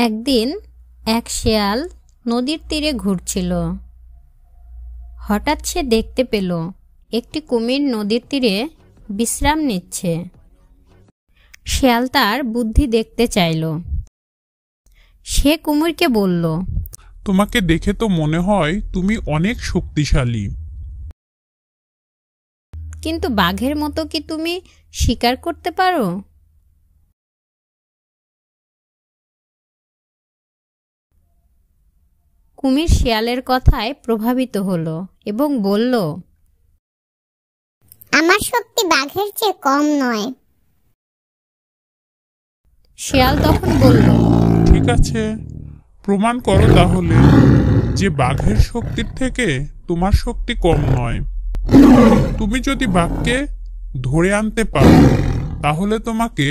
একদিন এক শেয়াল নদীর তীরে ঘুরছিল। হঠাৎ সে দেখতে পেল একটি কুমির নদীর তীরে বিশ্রাম নিচ্ছে। শেয়াল তার বুদ্ধি দেখতে চাইল। সে কুমিরকে বলল, তোমাকে দেখে তো মনে হয় তুমি অনেক শক্তিশালী, কিন্তু বাঘের মতো কি তুমি শিকার করতে পারো? কুমির শেয়ালের কথায় প্রভাবিত হলো এবং বলল, আমার শক্তি বাঘের চেয়ে কম নয়। শেয়াল তখন বলল, ঠিক আছে, প্রমাণ করো তাহলে যে বাঘের শক্তির থেকে তোমার শক্তি কম নয়। তুমি যদি বাঘকে ধরে আনতে পারো তাহলে তোমাকে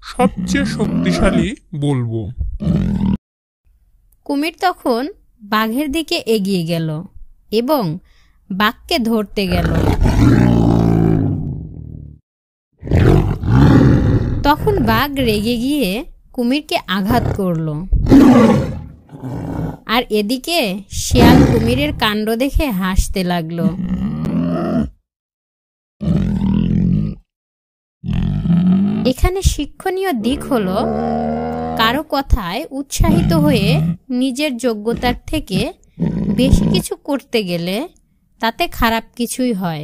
সবচেয়ে শক্তিশালী বলবো। কুমির তখন বাঘের দিকে এগিয়ে গেল এবং বাঘকে ধরতে গেল। তখন বাঘ রেগে গিয়ে কুমিরকে আঘাত করল। আর এদিকে শিয়াল কুমিরের কাণ্ড দেখে হাসতে লাগলো। এখানে শিক্ষণীয় দিক হলো, কারো কথায় উৎসাহিত হয়ে নিজের যোগ্যতার থেকে বেশি কিছু করতে গেলে তাতে খারাপ কিছুই হয়।